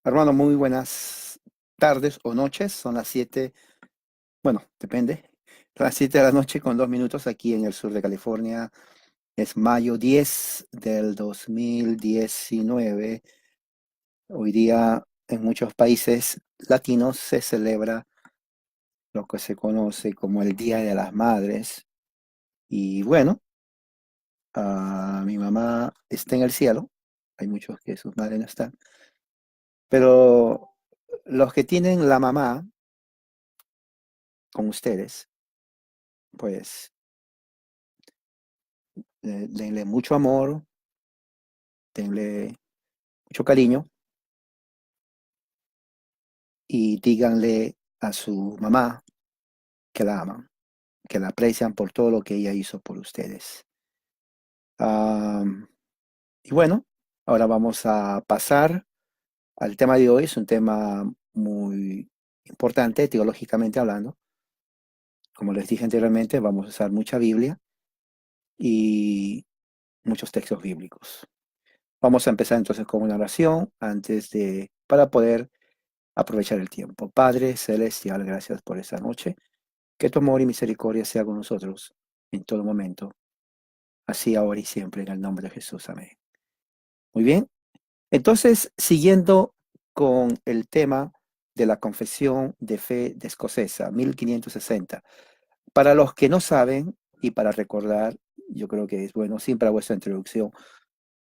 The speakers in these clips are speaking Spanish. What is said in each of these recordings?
Hermano, muy buenas tardes o noches. Son las 7, bueno, depende. Son las 7 de la noche con 2 minutos aquí en el sur de California. Es mayo 10 del 2019. Hoy día en muchos países latinos se celebra lo que se conoce como el Día de las Madres. Y bueno, mi mamá está en el cielo. Hay muchos que sus madres no están. Pero los que tienen la mamá con ustedes, pues denle mucho amor, denle mucho cariño y díganle a su mamá que la aman, que la aprecian por todo lo que ella hizo por ustedes. Am, y bueno, ahora vamos a pasar al tema de hoy. Es un tema muy importante teológicamente hablando. Como les dije anteriormente, vamos a usar mucha Biblia y muchos textos bíblicos. Vamos a empezar entonces con una oración para poder aprovechar el tiempo. Padre celestial, gracias por esta noche. Que tu amor y misericordia sea con nosotros en todo momento, así ahora y siempre, en el nombre de Jesús. Amén. Muy bien. Entonces, siguiendo con el tema de la Confesión de Fe de Escocesa, 1560. Para los que no saben y para recordar, yo creo que es bueno, siempre hago esta introducción.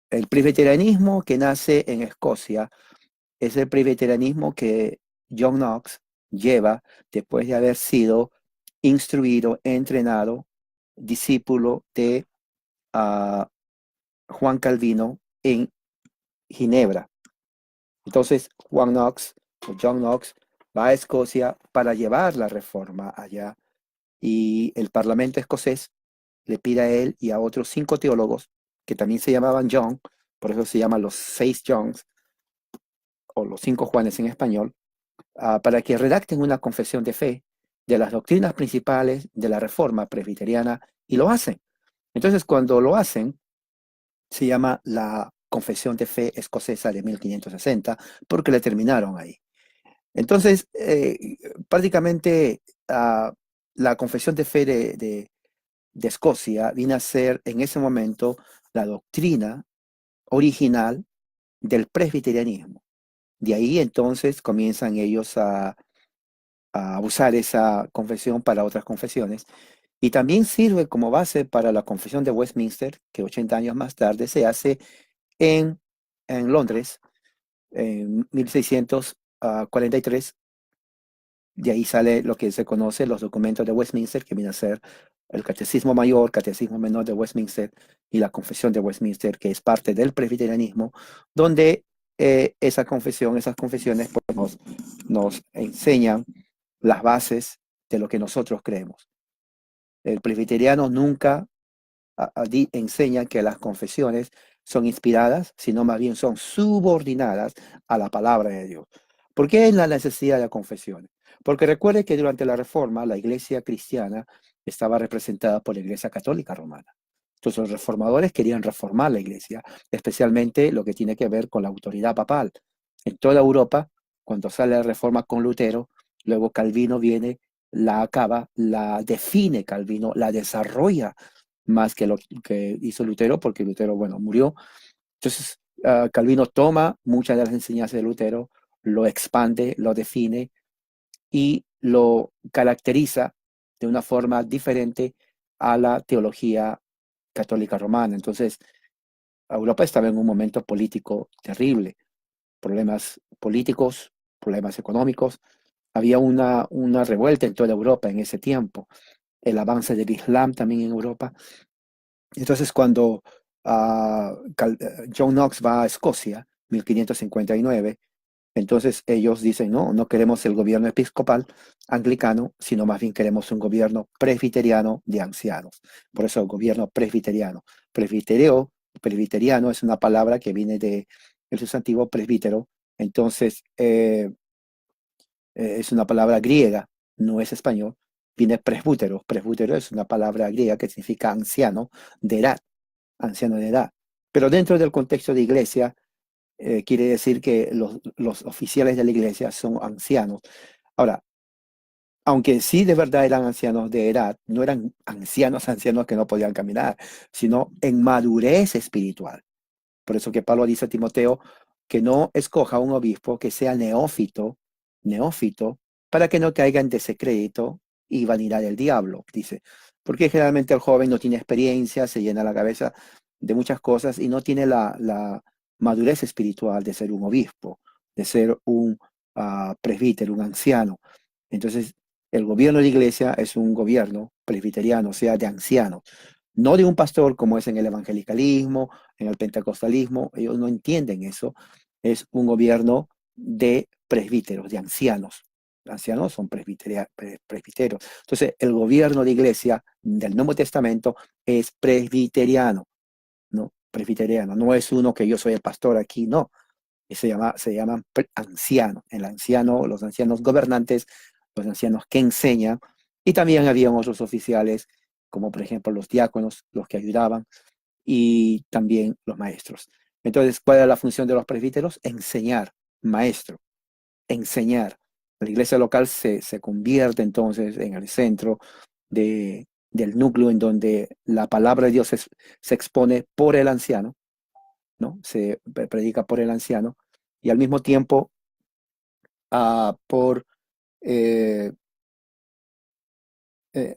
El presbiterianismo que nace en Escocia es el presbiterianismo que John Knox lleva después de haber sido instruido, entrenado, discípulo de uh, Juan Calvino en Ginebra. Entonces, John Knox, va a Escocia para llevar la reforma allá y el Parlamento escocés le pide a él y a otros 5 teólogos que también se llamaban John, por eso se llaman los 6 Johns o los 5 Juanes en español, para que redacten una confesión de fe de las doctrinas principales de la reforma presbiteriana y lo hacen. Entonces, cuando lo hacen, se llama la Confesión de Fe Escocesa de 1560 porque le terminaron ahí. Entonces, prácticamente la Confesión de Fe de Escocia vino a ser en ese momento la doctrina original del presbiterianismo. De ahí entonces comienzan ellos a usar esa confesión para otras confesiones. Y también sirve como base para la confesión de Westminster, que 80 años más tarde se hace en, en Londres, en 1643. De ahí sale lo que se conoce los documentos de Westminster, que viene a ser el Catecismo Mayor, Catecismo Menor de Westminster y la Confesión de Westminster, que es parte del presbiterianismo, donde esas confesiones pues, nos enseñan las bases de lo que nosotros creemos. El presbiteriano nunca enseña que las confesiones son inspiradas, sino más bien son subordinadas a la palabra de Dios. ¿Por qué es la necesidad de confesiones? Porque recuerde que durante la Reforma la iglesia cristiana estaba representada por la iglesia católica romana. Entonces los reformadores querían reformar la iglesia, especialmente lo que tiene que ver con la autoridad papal. En toda Europa, cuando sale la reforma con Lutero, luego Calvino viene, la acaba, la define Calvino, la desarrolla más que lo que hizo Lutero, porque Lutero, bueno, murió. Entonces, Calvino toma muchas de las enseñanzas de Lutero, lo expande, lo define y lo caracteriza de una forma diferente a la teología católica romana. Entonces, Europa estaba en un momento político terrible, problemas políticos, problemas económicos. Había una revuelta en toda Europa en ese tiempo, el avance del Islam también en Europa. Entonces, cuando John Knox va a Escocia, 1559, entonces ellos dicen, no, no queremos el gobierno episcopal anglicano, sino más bien queremos un gobierno presbiteriano de ancianos. Por eso, gobierno presbiteriano. Presbiteriano es una palabra que viene del sustantivo presbítero, entonces es una palabra griega, no es español, viene presbútero. Presbútero es una palabra griega que significa anciano de edad, anciano de edad. Pero dentro del contexto de iglesia, quiere decir que los oficiales de la iglesia son ancianos. Ahora, aunque sí de verdad eran ancianos de edad, no eran ancianos, ancianos que no podían caminar, sino en madurez espiritual. Por eso que Pablo dice a Timoteo que no escoja un obispo que sea neófito, para que no caiga en desecrédito y vanidad del diablo, dice. Porque generalmente el joven no tiene experiencia, se llena la cabeza de muchas cosas y no tiene la madurez espiritual de ser un obispo, de ser un presbítero, un anciano. Entonces, el gobierno de la iglesia es un gobierno presbiteriano, o sea, de ancianos, no de un pastor como es en el evangelicalismo, en el pentecostalismo. Ellos no entienden eso. Es un gobierno de presbíteros, de ancianos. Ancianos son presbíteros. Entonces, el gobierno de iglesia del Nuevo Testamento es presbiteriano, ¿no? Presbiteriano. No es uno que yo soy el pastor aquí, no. Se llaman ancianos. El anciano, los ancianos gobernantes, los ancianos que enseñan. Y también habían otros oficiales, como por ejemplo los diáconos, los que ayudaban, y también los maestros. Entonces, ¿cuál es la función de los presbíteros? Enseñar, maestro, enseñar. La iglesia local se convierte entonces en el centro del núcleo en donde la palabra de Dios se expone por el anciano, ¿no? Se predica por el anciano y al mismo tiempo por eh,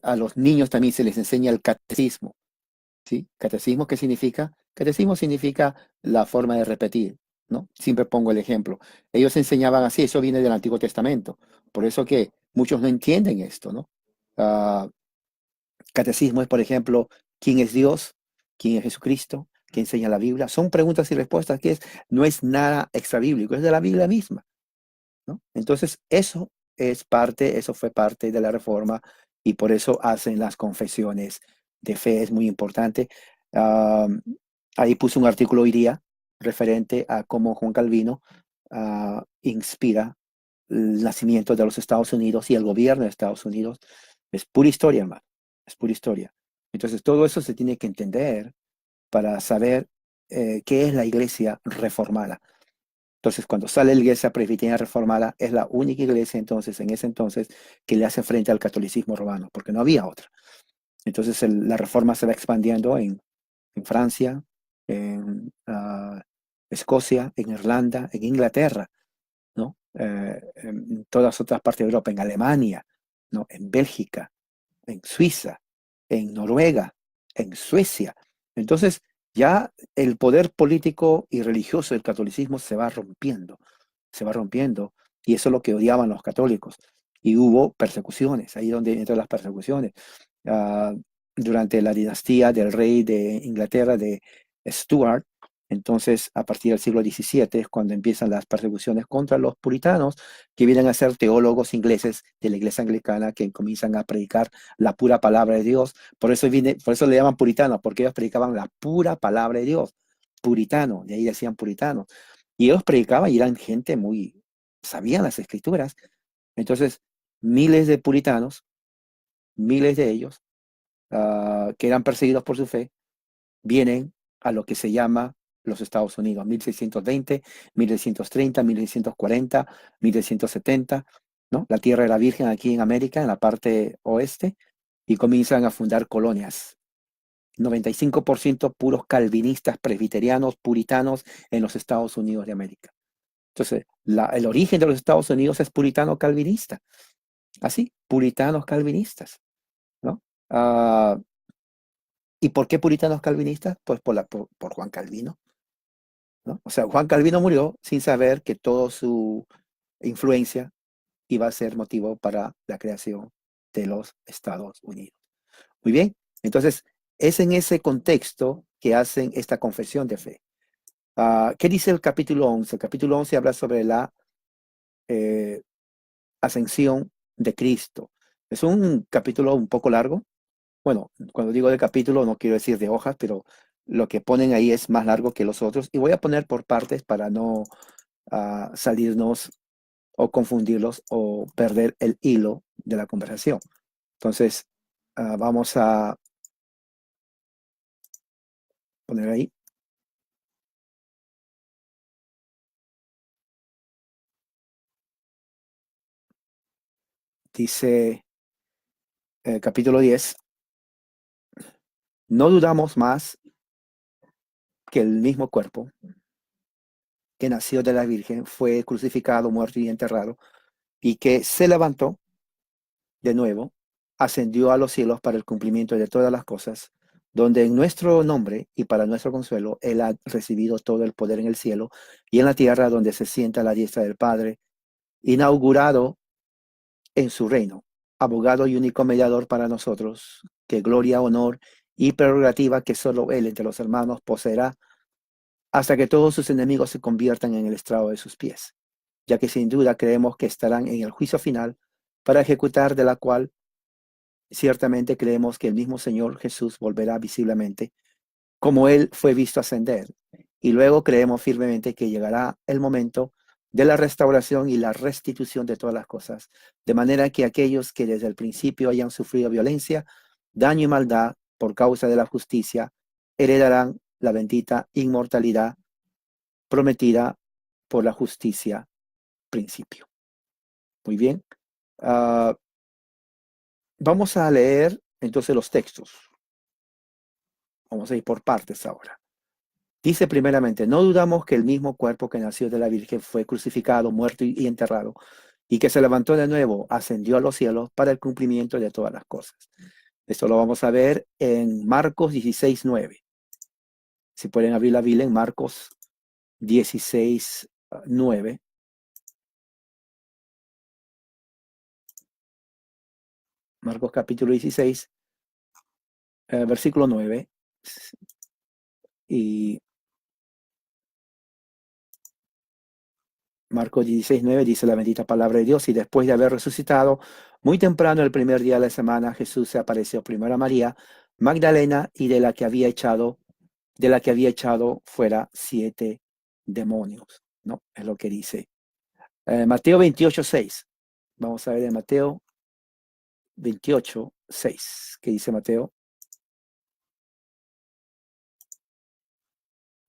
a los niños también se les enseña el catecismo. ¿Sí? ¿Catecismo qué significa? Catecismo significa la forma de repetir, ¿no? Siempre pongo el ejemplo. Ellos enseñaban así, eso viene del Antiguo Testamento. Por eso que muchos no entienden esto, ¿no? Ah, catecismo es, por ejemplo, ¿quién es Dios? ¿Quién es Jesucristo? ¿Qué enseña la Biblia? Son preguntas y respuestas que no es nada extra bíblico, es de la Biblia misma, ¿no? Entonces, eso fue parte de la reforma y por eso hacen las confesiones de fe, es muy importante. Ah, ahí puse un artículo hoy día referente a cómo Juan Calvino inspira el nacimiento de los Estados Unidos y el gobierno de Estados Unidos. Es pura historia, hermano, es pura historia. Entonces, todo eso se tiene que entender para saber qué es la iglesia reformada. Entonces, cuando sale la iglesia presbiteriana reformada, es la única iglesia entonces, en ese entonces, que le hace frente al catolicismo romano, porque no había otra. Entonces, la reforma se va expandiendo en Francia, en Escocia, en Irlanda, en Inglaterra, ¿no? En todas otras partes de Europa, en Alemania, ¿no? En Bélgica, en Suiza, en Noruega, en Suecia. Entonces, ya el poder político y religioso del catolicismo se va rompiendo, y eso es lo que odiaban los católicos. Y hubo persecuciones, ahí donde entran las persecuciones. Ah, durante la dinastía del rey de Inglaterra, de Stuart, entonces a partir del siglo XVII es cuando empiezan las persecuciones contra los puritanos, que vienen a ser teólogos ingleses de la iglesia anglicana que comienzan a predicar la pura palabra de Dios. Por eso le llaman puritanos, porque ellos predicaban la pura palabra de Dios. Puritano, de ahí decían puritanos. Y ellos predicaban y eran gente sabían las escrituras. Entonces, miles de puritanos, miles de ellos, que eran perseguidos por su fe, vienen a lo que se llama los Estados Unidos, 1620, 1630, 1640, 1670, ¿no? La tierra era virgen aquí en América, en la parte oeste, y comienzan a fundar colonias. 95% puros calvinistas, presbiterianos, puritanos en los Estados Unidos de América. Entonces, el origen de los Estados Unidos es puritano-calvinista. Así, puritanos calvinistas, ¿no? ¿Y por qué puritanos calvinistas? Pues por Juan Calvino, ¿no? O sea, Juan Calvino murió sin saber que toda su influencia iba a ser motivo para la creación de los Estados Unidos. Muy bien, entonces es en ese contexto que hacen esta confesión de fe. ¿Qué dice el capítulo 11? El capítulo 11 habla sobre la eh, ascensión de Cristo. Es un capítulo un poco largo. Bueno, cuando digo de capítulo no quiero decir de hojas, pero lo que ponen ahí es más largo que los otros. Y voy a poner por partes para no salirnos o confundirlos o perder el hilo de la conversación. Entonces, vamos a poner ahí. dice capítulo 10, no dudamos más que el mismo cuerpo que nació de la Virgen fue crucificado, muerto y enterrado, y que se levantó de nuevo, ascendió a los cielos para el cumplimiento de todas las cosas, donde en nuestro nombre y para nuestro consuelo, Él ha recibido todo el poder en el cielo y en la tierra, donde se sienta a la diestra del Padre, inaugurado en su reino, abogado y único mediador para nosotros, que gloria, honor y prerrogativa que solo Él entre los hermanos poseerá, hasta que todos sus enemigos se conviertan en el estrado de sus pies, ya que sin duda creemos que estarán en el juicio final para ejecutar, de la cual ciertamente creemos que el mismo Señor Jesús volverá visiblemente, como Él fue visto ascender. Y luego creemos firmemente que llegará el momento de la restauración y la restitución de todas las cosas, de manera que aquellos que desde el principio hayan sufrido violencia, daño y maldad por causa de la justicia, heredarán la bendita inmortalidad prometida por la justicia principio. Muy bien. Vamos a leer entonces los textos. Vamos a ir por partes ahora. Dice primeramente, no dudamos que el mismo cuerpo que nació de la Virgen fue crucificado, muerto y enterrado, y que se levantó de nuevo, ascendió a los cielos para el cumplimiento de todas las cosas. Esto lo vamos a ver en Marcos 16:9. Si pueden abrir la Biblia en Marcos 16:9. Marcos capítulo 16, versículo 9. Y Marcos 16:9 dice la bendita palabra de Dios, y después de haber resucitado, muy temprano el primer día de la semana, Jesús se apareció primero a María Magdalena, y de la que había echado fuera 7 demonios, ¿no? Es lo que dice. Mateo 28:6. Vamos a ver en Mateo 28:6. ¿Qué dice Mateo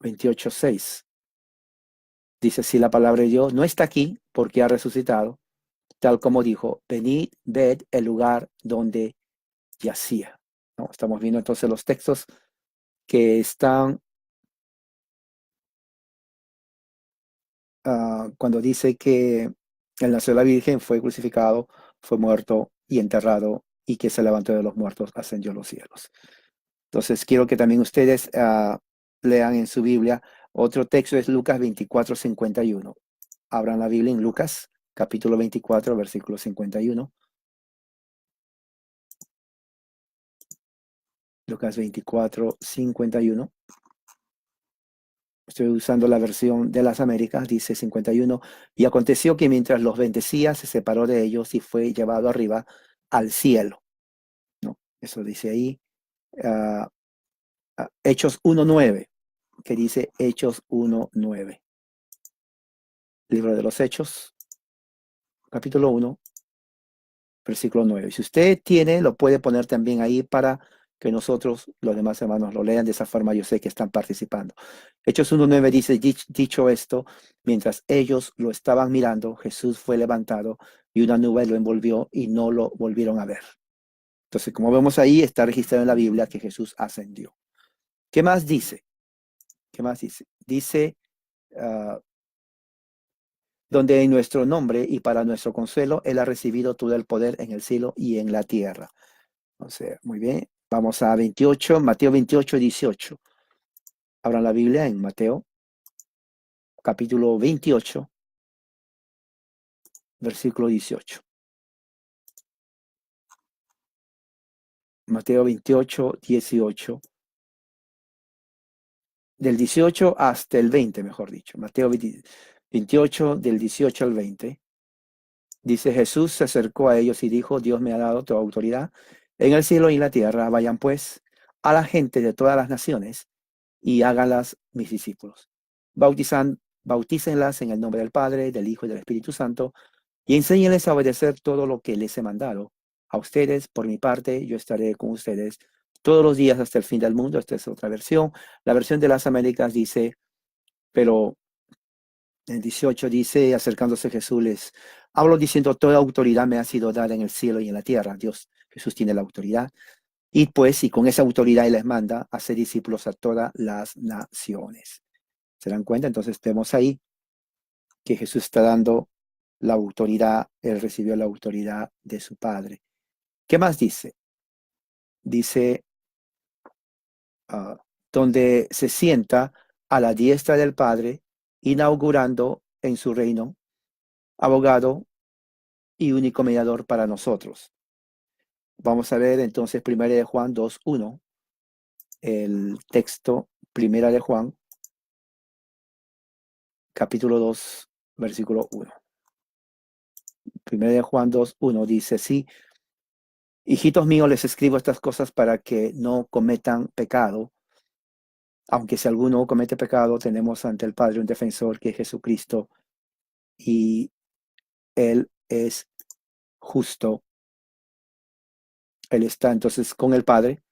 28:6? Dice así la palabra de Dios: no está aquí porque ha resucitado, tal como dijo, venid, ved el lugar donde yacía, ¿no? Estamos viendo entonces los textos que están cuando dice que el nació de la Virgen, fue crucificado, fue muerto y enterrado, y que se levantó de los muertos, ascendió a los cielos. Entonces quiero que también ustedes lean en su Biblia. Otro texto es Lucas 24:51. Abran la Biblia en Lucas capítulo 24, versículo 51. Lucas 24:51. Estoy usando la versión de las Américas, dice 51. Y aconteció que mientras los bendecía, se separó de ellos y fue llevado arriba al cielo, ¿no? Eso dice ahí. Hechos 1:9, que dice Hechos 1:9. Libro de los Hechos, capítulo 1, versículo 9. Si usted tiene, lo puede poner también ahí para que nosotros, los demás hermanos, lo lean. De esa forma yo sé que están participando. Hechos 1:9 dice, dicho esto, mientras ellos lo estaban mirando, Jesús fue levantado y una nube lo envolvió y no lo volvieron a ver. Entonces, como vemos ahí, está registrado en la Biblia que Jesús ascendió. ¿Qué más dice? ¿Qué más dice? Dice, donde en nuestro nombre y para nuestro consuelo, Él ha recibido todo el poder en el cielo y en la tierra. O sea, muy bien. Vamos a Mateo 28:18. Abran la Biblia en Mateo, capítulo 28, versículo 18. Mateo 28:18. Del 18 hasta el 20, mejor dicho. Mateo 28, del 18 al 20. Dice, Jesús se acercó a ellos y dijo, Dios me ha dado toda autoridad en el cielo y en la tierra. Vayan pues a la gente de todas las naciones y háganlas mis discípulos. Bautícenlas en el nombre del Padre, del Hijo y del Espíritu Santo, y enséñenles a obedecer todo lo que les he mandado. A ustedes, por mi parte, yo estaré con ustedes todos los días hasta el fin del mundo. Esta es otra versión. La versión de las Américas dice, pero en 18 dice, acercándose Jesús hablo diciendo, toda autoridad me ha sido dada en el cielo y en la tierra. Dios, Jesús tiene la autoridad. Y pues, y con esa autoridad Él les manda a ser discípulos a todas las naciones. ¿Se dan cuenta? Entonces vemos ahí que Jesús está dando la autoridad, Él recibió la autoridad de su Padre. ¿Qué más dice? Dice, donde se sienta a la diestra del Padre, inaugurando en su reino, abogado y único mediador para nosotros. Vamos a ver entonces 1 de Juan 2:1, el texto 1 de Juan, capítulo 2, versículo 1. 1 de Juan 2:1 dice así: hijitos míos, les escribo estas cosas para que no cometan pecado. Aunque si alguno comete pecado, tenemos ante el Padre un defensor, que es Jesucristo, y Él es justo. Él está entonces con el Padre,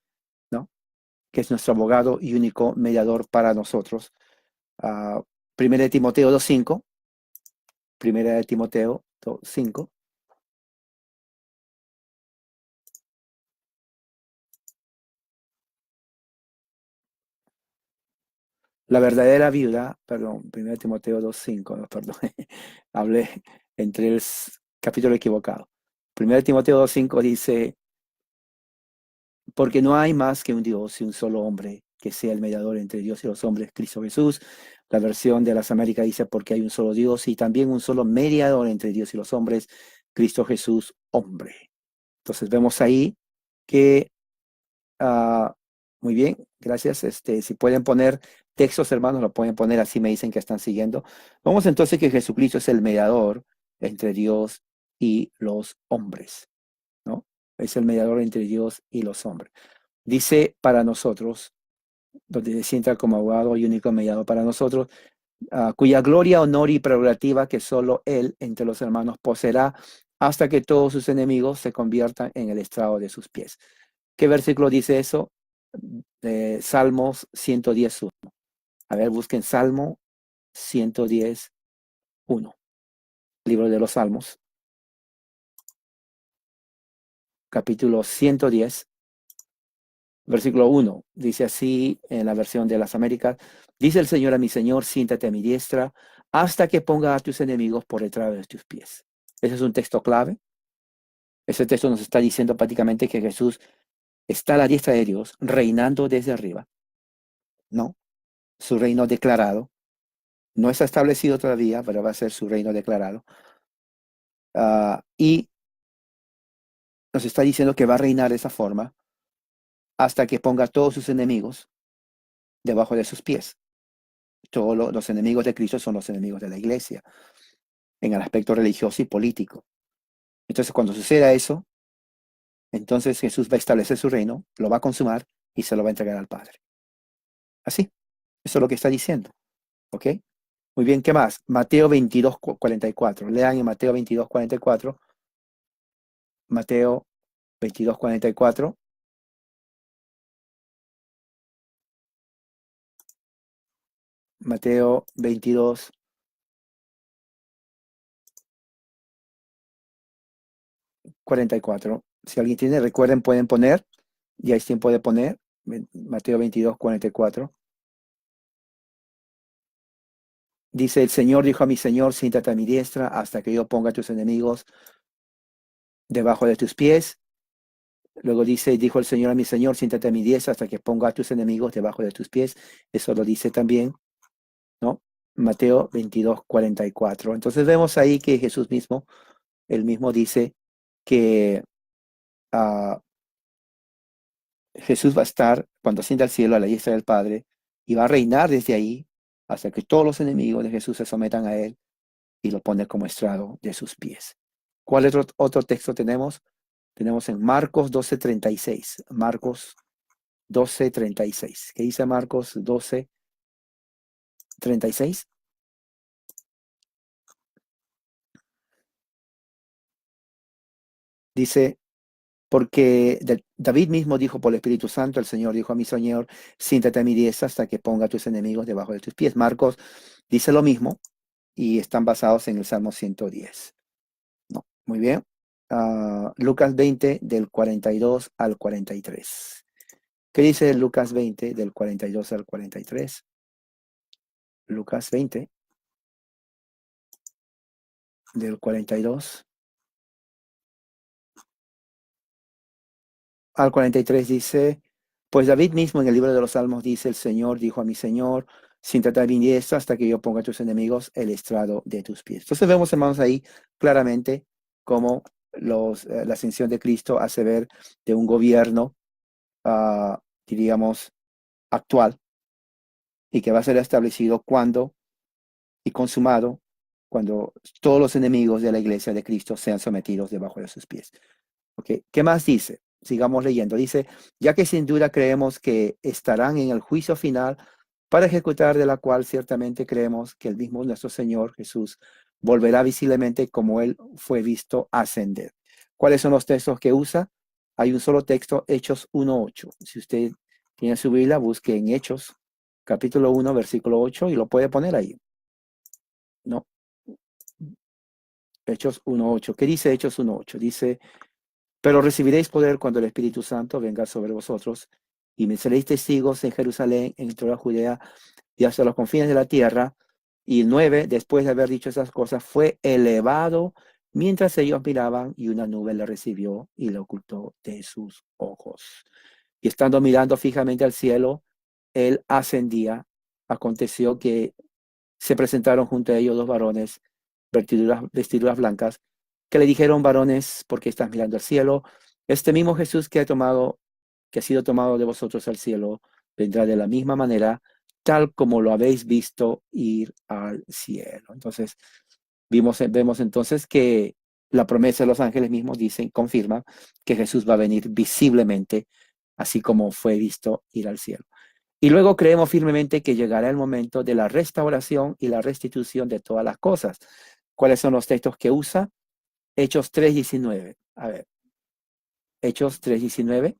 ¿no? Que es nuestro abogado y único mediador para nosotros. Primera de Timoteo 2:5. Primera de Timoteo 2:5. La verdadera viuda, perdón, 1 Timoteo 2:5, no, perdón, hablé entre el capítulo equivocado. 1 Timoteo 2:5 dice: porque no hay más que un Dios y un solo hombre que sea el mediador entre Dios y los hombres, Cristo Jesús. La versión de las Américas dice: porque hay un solo Dios y también un solo mediador entre Dios y los hombres, Cristo Jesús, hombre. Entonces vemos ahí que, muy bien, gracias. Si pueden poner textos, hermanos, lo pueden poner, así me dicen que están siguiendo. Vamos entonces que Jesucristo es el mediador entre Dios y los hombres, ¿no? Es el mediador entre Dios y los hombres. Dice para nosotros, donde se sienta como abogado y único mediador para nosotros, cuya gloria, honor y prerrogativa que solo Él entre los hermanos poseerá, hasta que todos sus enemigos se conviertan en el estrado de sus pies. ¿Qué versículo dice eso? Salmos 110:1. A ver, busquen Salmo 110:1. Libro de los Salmos, capítulo 110, versículo 1. Dice así en la versión de las Américas: dice el Señor a mi Señor, siéntate a mi diestra, hasta que ponga a tus enemigos por detrás de tus pies. Ese es un texto clave. Ese texto nos está diciendo prácticamente que Jesús está a la diestra de Dios, reinando desde arriba, ¿no? Su reino declarado. No está establecido todavía, pero va a ser su reino declarado. Y nos está diciendo que va a reinar de esa forma hasta que ponga a todos sus enemigos debajo de sus pies. Todos los enemigos de Cristo son los enemigos de la iglesia, en el aspecto religioso y político. Entonces, cuando suceda eso, entonces Jesús va a establecer su reino, lo va a consumar y se lo va a entregar al Padre. Así, eso es lo que está diciendo. ¿Ok? Muy bien, ¿qué más? Mateo 22:44. Lean en Mateo 22:44. Mateo 22:44. Mateo 22:44. Si alguien tiene, recuerden, pueden poner. Ya es tiempo de poner. Mateo 22:44. Dice: el Señor dijo a mi Señor, siéntate a mi diestra hasta que yo ponga a tus enemigos debajo de tus pies. Luego dice: dijo el Señor a mi Señor, siéntate a mi diestra hasta que ponga a tus enemigos debajo de tus pies. Eso lo dice también, ¿no? Mateo 22:44. Entonces vemos ahí que Jesús mismo, él mismo dice que Jesús va a estar, cuando ascienda al cielo, a la diestra del Padre, y va a reinar desde ahí hasta que todos los enemigos de Jesús se sometan a él y lo pone como estrado de sus pies. ¿Cuál otro texto tenemos? Tenemos en Marcos 12:36. Marcos 12:36. ¿Qué dice Marcos 12:36? Dice: porque David mismo dijo por el Espíritu Santo, el Señor dijo a mi Señor, siéntate a mi diestra hasta que ponga a tus enemigos debajo de tus pies. Marcos dice lo mismo y están basados en el Salmo 110. Muy bien. Lucas 20 del 42 al 43. ¿Qué dice Lucas 20 del 42 al 43? Lucas 20 del 42 al 43 dice, pues David mismo en el libro de los Salmos dice, el Señor dijo a mi Señor, siéntate a mi diestra hasta que yo ponga a tus enemigos el estrado de tus pies. Entonces vemos, hermanos, ahí claramente cómo la ascensión de Cristo hace ver de un gobierno, diríamos, actual y que va a ser establecido cuando y consumado cuando todos los enemigos de la iglesia de Cristo sean sometidos debajo de sus pies. Okay. ¿Qué más dice? Sigamos leyendo. Dice, ya que sin duda creemos que estarán en el juicio final para ejecutar, de la cual ciertamente creemos que el mismo nuestro Señor Jesús volverá visiblemente como Él fue visto ascender. ¿Cuáles son los textos que usa? Hay un solo texto, Hechos 1:8. Si usted tiene su Biblia, busque en Hechos, capítulo 1, versículo 8, y lo puede poner ahí. No, Hechos 1:8. ¿Qué dice Hechos 1:8? Dice, pero recibiréis poder cuando el Espíritu Santo venga sobre vosotros, y me seréis testigos en Jerusalén, en toda Judea y hasta los confines de la tierra. Y 9, después de haber dicho esas cosas, fue elevado mientras ellos miraban, y una nube le recibió y le ocultó de sus ojos. Y estando mirando fijamente al cielo, él ascendía. Aconteció que se presentaron junto a ellos dos varones, vestiduras blancas, que le dijeron, varones, ¿por qué estás mirando al cielo? Este mismo Jesús que ha sido tomado de vosotros al cielo, vendrá de la misma manera, tal como lo habéis visto ir al cielo. Entonces, vemos entonces que la promesa de los ángeles mismos confirma que Jesús va a venir visiblemente, así como fue visto ir al cielo. Y luego creemos firmemente que llegará el momento de la restauración y la restitución de todas las cosas. ¿Cuáles son los textos que usa? Hechos 3:19. A ver, Hechos 3:19.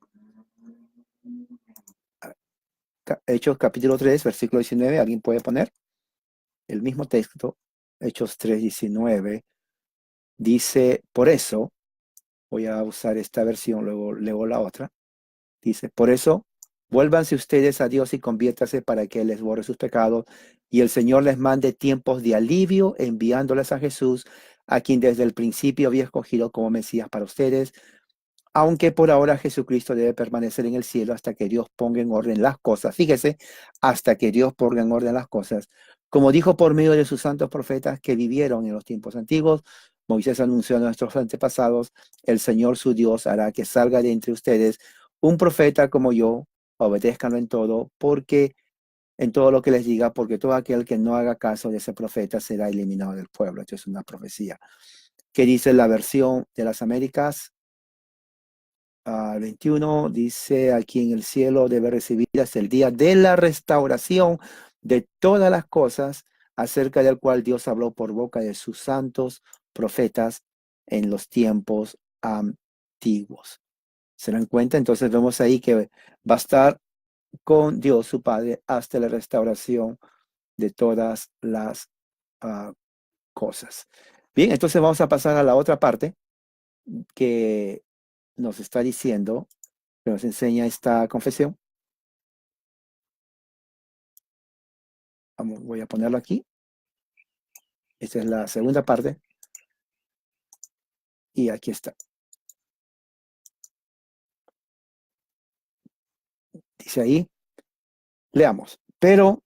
Hechos capítulo 3, versículo 19. ¿Alguien puede poner? El mismo texto, Hechos 3:19. Dice, por eso, voy a usar esta versión, luego leo la otra. Dice, por eso, vuélvanse ustedes a Dios y conviértase para que Él les borre sus pecados y el Señor les mande tiempos de alivio, enviándoles a Jesús, a quien desde el principio había escogido como Mesías para ustedes, aunque por ahora Jesucristo debe permanecer en el cielo hasta que Dios ponga en orden las cosas. Fíjese, hasta que Dios ponga en orden las cosas. Como dijo por medio de sus santos profetas que vivieron en los tiempos antiguos, Moisés anunció a nuestros antepasados, el Señor su Dios hará que salga de entre ustedes un profeta como yo, obedézcanlo en todo, porque en todo lo que les diga, porque todo aquel que no haga caso de ese profeta será eliminado del pueblo. Esto es una profecía. ¿Qué dice la versión de las Américas? 21 dice, aquí en el cielo debe recibir hasta el día de la restauración de todas las cosas, acerca del cual Dios habló por boca de sus santos profetas en los tiempos antiguos. ¿Se dan cuenta? Entonces vemos ahí que va a estar con Dios su Padre hasta la restauración de todas las cosas. Bien, entonces vamos a pasar a la otra parte que nos está diciendo, que nos enseña esta confesión. Voy a ponerlo aquí. Esta es la segunda parte. Y aquí está. Dice ahí, leamos. Pero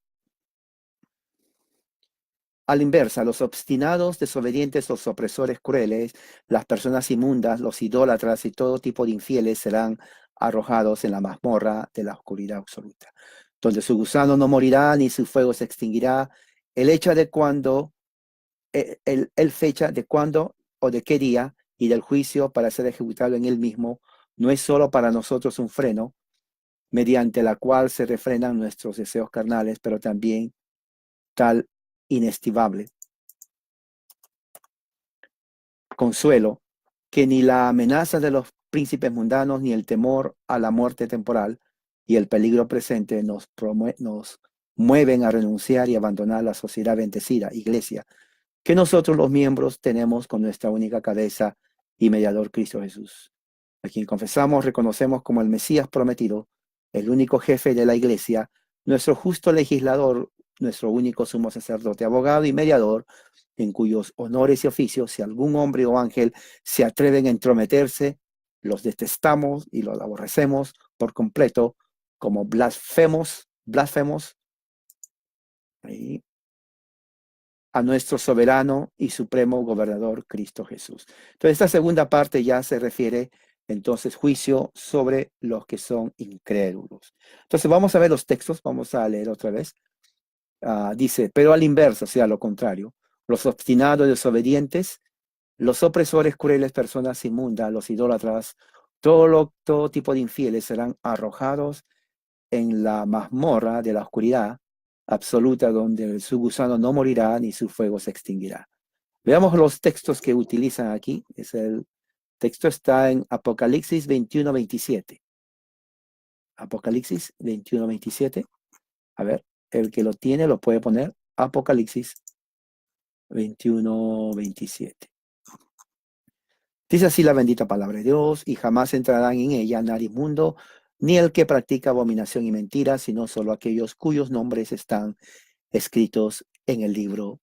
a la inversa, los obstinados, desobedientes, los opresores crueles, las personas inmundas, los idólatras y todo tipo de infieles serán arrojados en la mazmorra de la oscuridad absoluta, donde su gusano no morirá ni su fuego se extinguirá. El hecho de cuándo, el fecha de cuándo o de qué día y del juicio para ser ejecutado en él mismo no es solo para nosotros un freno mediante la cual se refrenan nuestros deseos carnales, pero también tal inestimable consuelo que ni la amenaza de los príncipes mundanos, ni el temor a la muerte temporal y el peligro presente nos mueven a renunciar y abandonar la sociedad bendecida, iglesia, que nosotros los miembros tenemos con nuestra única cabeza, y mediador Cristo Jesús, a quien confesamos, reconocemos como el Mesías prometido, el único jefe de la Iglesia, nuestro justo legislador, nuestro único sumo sacerdote, abogado y mediador, en cuyos honores y oficios, si algún hombre o ángel se atreven a entrometerse, los detestamos y los aborrecemos por completo como blasfemos ahí, a nuestro soberano y supremo gobernador Cristo Jesús. Entonces, esta segunda parte ya se refiere entonces juicio sobre los que son incrédulos. Entonces, vamos a ver los textos, vamos a leer otra vez. Dice, pero al inverso, o sea, lo contrario, los obstinados, desobedientes, los opresores, crueles, personas inmundas, los idólatras, todo tipo de infieles serán arrojados en la mazmorra de la oscuridad absoluta, donde su gusano no morirá ni su fuego se extinguirá. Veamos los textos que utilizan aquí. El texto está en Apocalipsis 21:27. Apocalipsis 21:27. A ver, el que lo tiene lo puede poner. Apocalipsis 21:27. Dice así la bendita palabra de Dios, y jamás entrarán en ella nadie inmundo, ni el que practica abominación y mentira, sino solo aquellos cuyos nombres están escritos en el libro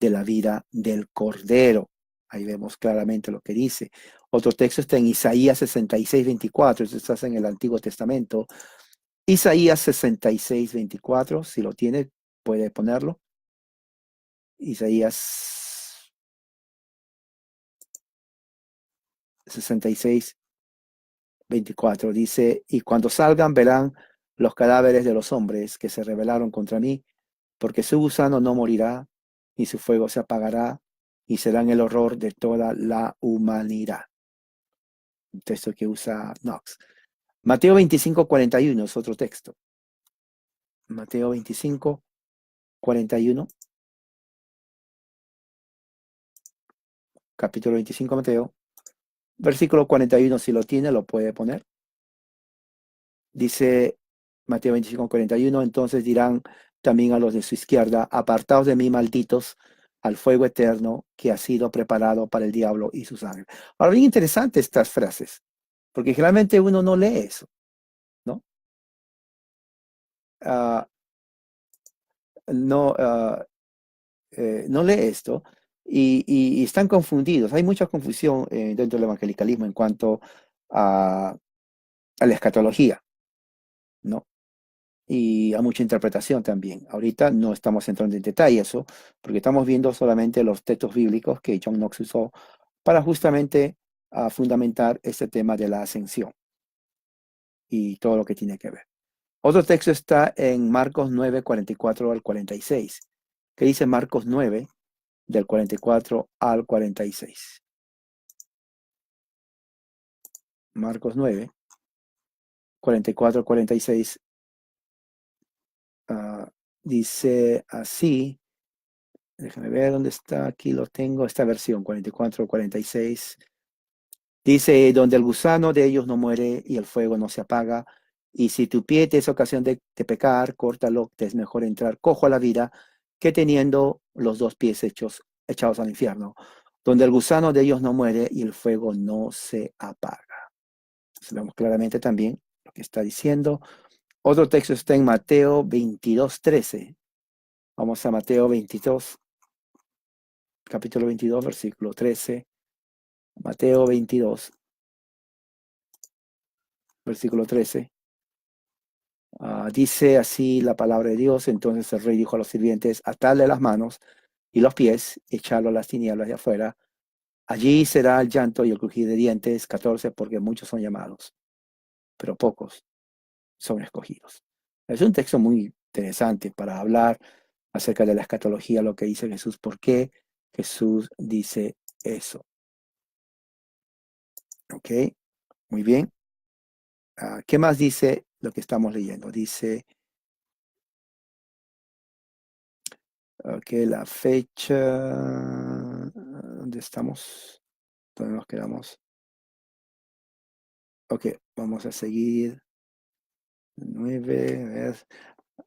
de la vida del Cordero. Ahí vemos claramente lo que dice. Otro texto está en Isaías 66:24, esto está en el Antiguo Testamento. Isaías 66:24, si lo tiene, puede ponerlo. Isaías 66:24 dice, y cuando salgan verán los cadáveres de los hombres que se rebelaron contra mí, porque su gusano no morirá, ni su fuego se apagará, y serán el horror de toda la humanidad. Un texto que usa Knox. Mateo 25:41 es otro texto. Mateo 25:41. Capítulo 25 Mateo. Versículo 41, si lo tiene, lo puede poner. Dice Mateo 25:41, entonces dirán también a los de su izquierda, apartaos de mí, malditos, al fuego eterno que ha sido preparado para el diablo y sus ángeles. Ahora, bien interesante estas frases, porque generalmente uno no lee eso, ¿no? Uh, no, no lee esto y están confundidos. Hay mucha confusión dentro del evangelicalismo en cuanto a la escatología, ¿no? Y a mucha interpretación también. Ahorita no estamos entrando en detalle eso, porque estamos viendo solamente los textos bíblicos que John Knox usó para justamente fundamentar este tema de la ascensión y todo lo que tiene que ver. Otro texto está en Marcos 9:44 al 46. ¿Qué dice Marcos 9, del 44 al 46? Marcos 9:44 al 46. Dice así. Déjame ver dónde está. Aquí lo tengo. Esta versión, 44-46. Dice, donde el gusano de ellos no muere y el fuego no se apaga. Y si tu pie te es ocasión de pecar, córtalo, te es mejor entrar cojo a la vida que teniendo los dos pies echados al infierno. Donde el gusano de ellos no muere y el fuego no se apaga. Entonces, vemos claramente también lo que está diciendo. Otro texto está en Mateo 22:13. Vamos a Mateo 22. Capítulo 22, versículo 13. Mateo 22, versículo 13. Dice así la palabra de Dios. Entonces el rey dijo a los sirvientes, atadle las manos y los pies, echarlo a las tinieblas de afuera. Allí será el llanto y el crujir de dientes. 14, porque muchos son llamados, pero pocos son escogidos. Es un texto muy interesante para hablar acerca de la escatología, lo que dice Jesús. ¿Por qué Jesús dice eso? Ok, muy bien. ¿Qué más dice lo que estamos leyendo? Dice que la fecha, ¿dónde estamos? ¿Dónde nos quedamos? Ok, vamos a seguir. 9, a ver.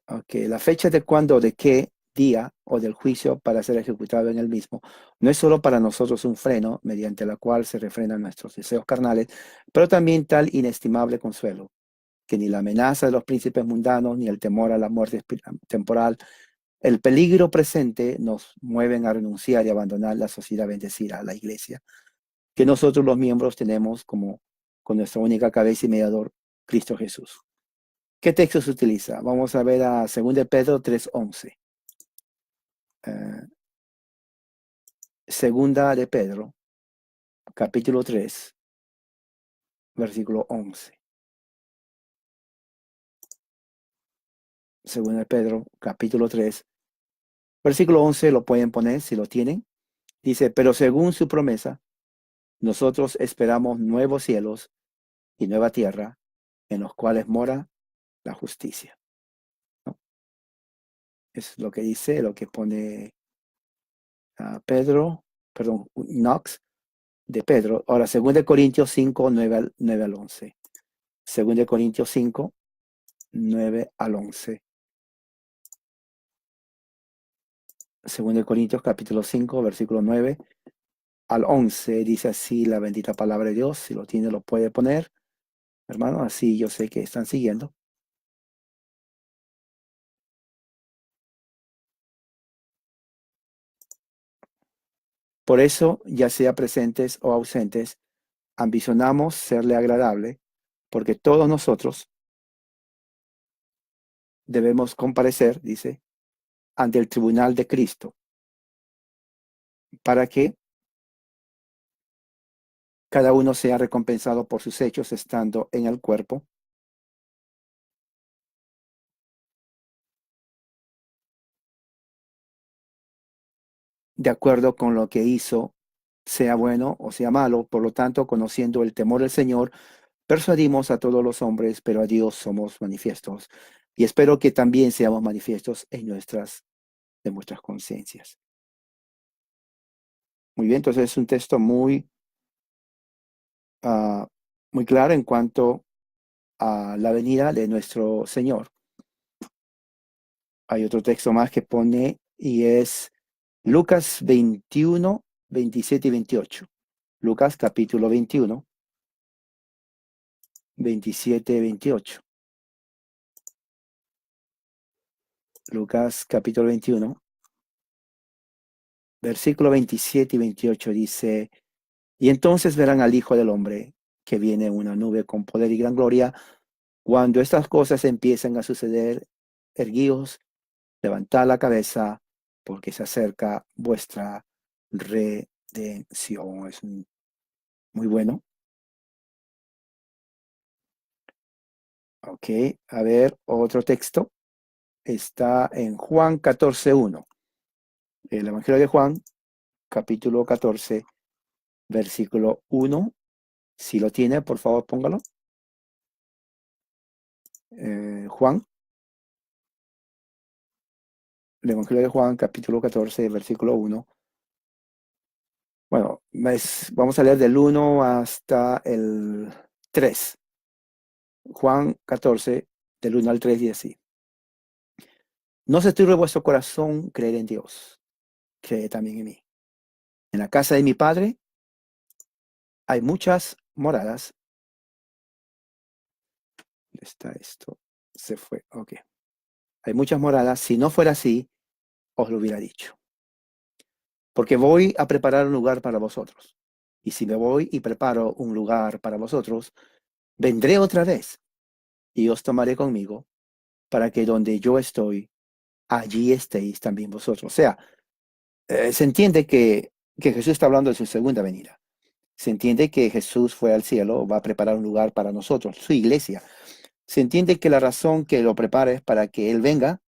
Ok, la fecha de cuándo, de qué día o del juicio para ser ejecutado en el mismo, no es solo para nosotros un freno mediante la cual se refrenan nuestros deseos carnales, pero también tal inestimable consuelo, que ni la amenaza de los príncipes mundanos, ni el temor a la muerte temporal, el peligro presente nos mueven a renunciar y abandonar la sociedad bendecida, la iglesia, que nosotros los miembros tenemos como con nuestra única cabeza y mediador, Cristo Jesús. ¿Qué texto se utiliza? Vamos a ver a 2 de Pedro 3:11. Segunda de Pedro, capítulo 3, versículo 11. Segunda de Pedro, capítulo 3, versículo 11, lo pueden poner si lo tienen. Dice, pero según su promesa, nosotros esperamos nuevos cielos y nueva tierra, en los cuales mora la justicia, ¿no? Es lo que dice, lo que pone Knox de Pedro. Ahora, 2 de Corintios 5, 9 al 11. 2 de Corintios 5, 9 al 11. 2 de Corintios capítulo 5, versículo 9 al 11. Dice así la bendita palabra de Dios. Si lo tiene, lo puede poner, hermano. Así yo sé que están siguiendo. Por eso, ya sea presentes o ausentes, ambicionamos serle agradable, porque todos nosotros debemos comparecer, dice, ante el tribunal de Cristo, para que cada uno sea recompensado por sus hechos estando en el cuerpo, de acuerdo con lo que hizo, sea bueno o sea malo. Por lo tanto, conociendo el temor del Señor, persuadimos a todos los hombres, pero a Dios somos manifiestos. Y espero que también seamos manifiestos en de nuestras conciencias. Muy bien, entonces es un texto muy claro en cuanto a la venida de nuestro Señor. Hay otro texto más que pone y es Lucas 21, 27 y 28. Lucas capítulo 21, 27 y 28. Lucas capítulo 21, versículo 27 y 28 dice, y entonces verán al Hijo del Hombre que viene en una nube con poder y gran gloria. Cuando estas cosas empiezan a suceder, erguíos, levantad la cabeza, porque se acerca vuestra redención. Es muy bueno. Ok, a ver, otro texto. Está en Juan 14:1. El Evangelio de Juan, capítulo 14, versículo 1. Si lo tiene, por favor, póngalo. Juan, el Evangelio de Juan, capítulo 14, versículo 1. Bueno, vamos a leer del 1 hasta el 3. Juan 14, del 1 al 3, y así. No se turbe vuestro corazón, creer en Dios, cree también en mí. En la casa de mi Padre hay muchas moradas. ¿Dónde está esto? Se fue, ok. Hay muchas moradas. Si no fuera así, os lo hubiera dicho. Porque voy a preparar un lugar para vosotros. Y si me voy y preparo un lugar para vosotros, vendré otra vez y os tomaré conmigo, para que donde yo estoy, allí estéis también vosotros. O sea, se entiende que Jesús está hablando de su segunda venida. Se entiende que Jesús fue al cielo, va a preparar un lugar para nosotros, su iglesia. Se entiende que la razón que lo prepara es para que Él venga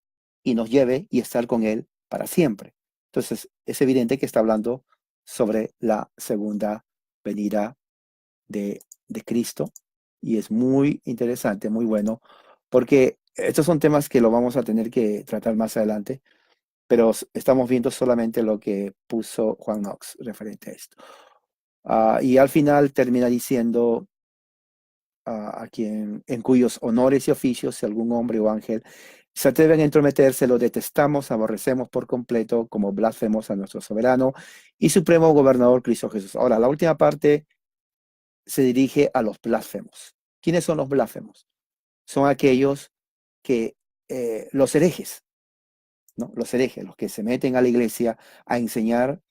y nos lleve y estar con Él para siempre. Entonces, es evidente que está hablando sobre la segunda venida de Cristo, y es muy interesante, muy bueno, porque estos son temas que lo vamos a tener que tratar más adelante, pero estamos viendo solamente lo que puso Juan Knox referente a esto. Y al final termina diciendo en cuyos honores y oficios, si algún hombre o ángel se atreven a entrometerse, lo detestamos, aborrecemos por completo como blasfemos a nuestro soberano y supremo gobernador Cristo Jesús. Ahora, la última parte se dirige a los blasfemos. ¿Quiénes son los blasfemos? Son aquellos que, los herejes, ¿no? Los herejes, los que se meten a la iglesia a enseñar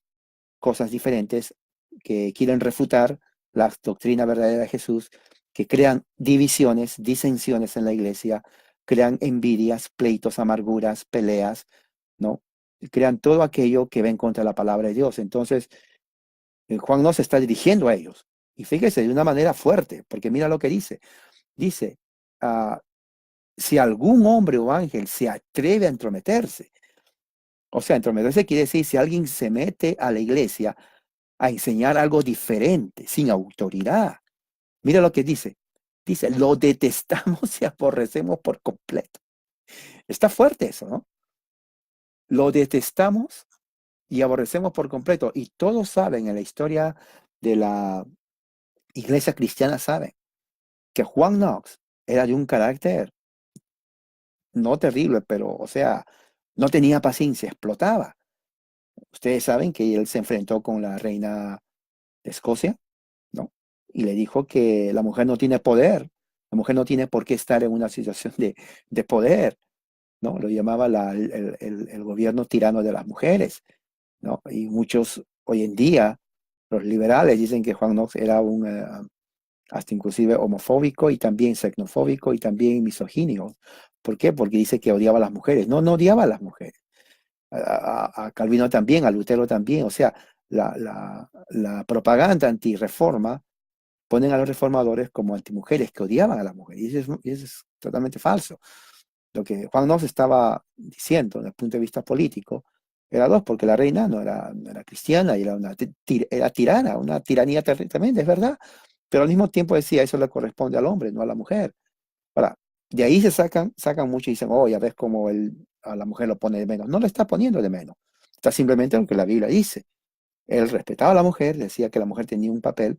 cosas diferentes, que quieren refutar la doctrina verdadera de Jesús, que crean divisiones, disensiones en la iglesia, crean envidias, pleitos, amarguras, peleas, ¿no? Crean todo aquello que va en contra de la palabra de Dios. Entonces, Juan no se está dirigiendo a ellos. Y fíjese, de una manera fuerte, porque mira lo que dice. Dice, ah, si algún hombre o ángel se atreve a entrometerse, o sea, entrometerse quiere decir si alguien se mete a la iglesia a enseñar algo diferente, sin autoridad. Mira lo que dice. Dice, lo detestamos y aborrecemos por completo. Está fuerte eso, ¿no? Lo detestamos y aborrecemos por completo. Y todos saben en la historia de la iglesia cristiana, saben que Juan Knox era de un carácter no terrible, pero, o sea, no tenía paciencia, explotaba. Ustedes saben que él se enfrentó con la reina de Escocia, ¿no? Y le dijo que la mujer no tiene poder, la mujer no tiene por qué estar en una situación de poder, ¿no? Lo llamaba el gobierno tirano de las mujeres, ¿no? Y muchos hoy en día, los liberales dicen que Juan Knox era un, hasta inclusive homofóbico y también xenofóbico y también misogínio. ¿Por qué? Porque dice que odiaba a las mujeres. No, no odiaba a las mujeres. A Calvino también, a Lutero también. O sea, la propaganda antirreforma ponen a los reformadores como antimujeres que odiaban a las mujeres. Y eso es totalmente falso. Lo que Juan Knox estaba diciendo desde el punto de vista político era dos, porque la reina no era cristiana y era era tirana, una tiranía tremenda, es verdad. Pero al mismo tiempo decía, eso le corresponde al hombre, no a la mujer. Ahora, de ahí sacan mucho y dicen, oh, ya ves cómo a la mujer lo pone de menos. No lo está poniendo de menos. Está simplemente lo que la Biblia dice. Él respetaba a la mujer, decía que la mujer tenía un papel,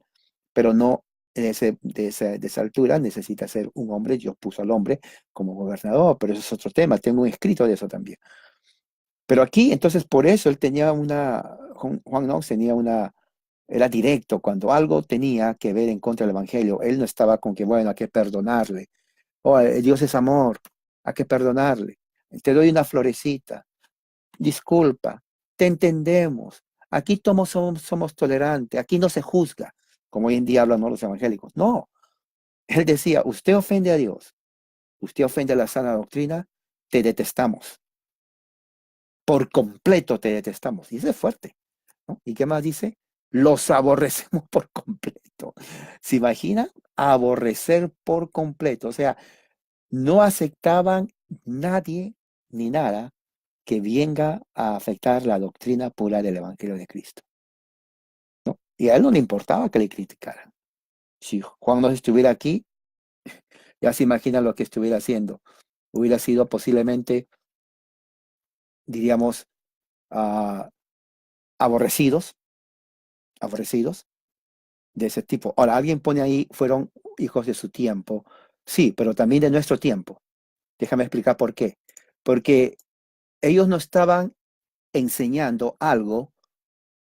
pero no de esa altura necesita ser un hombre. Dios puso al hombre como gobernador, pero eso es otro tema. Tengo un escrito de eso también. Pero aquí, entonces, por eso él tenía Juan Knox tenía era directo. Cuando algo tenía que ver en contra del evangelio, él no estaba con que, bueno, hay que perdonarle. Oh, Dios es amor, hay que perdonarle. Te doy una florecita, disculpa, te entendemos. Aquí todos somos tolerantes, aquí no se juzga, como hoy en día hablan, ¿no?, los evangélicos. No, él decía, usted ofende a Dios, usted ofende a la sana doctrina, te detestamos. Por completo te detestamos. Y eso es fuerte, ¿no? ¿Y qué más dice? Los aborrecemos por completo. ¿Se imagina? Aborrecer por completo. O sea, no aceptaban nadie ni nada que venga a afectar la doctrina pura del Evangelio de Cristo, ¿no? Y a él no le importaba que le criticaran. Si Juan no estuviera aquí, ya se imagina lo que estuviera haciendo. Hubiera sido posiblemente, diríamos, ah, aborrecidos, aborrecidos de ese tipo. Ahora, alguien pone ahí, fueron hijos de su tiempo. Sí, pero también de nuestro tiempo. Déjame explicar por qué. Porque ellos no estaban enseñando algo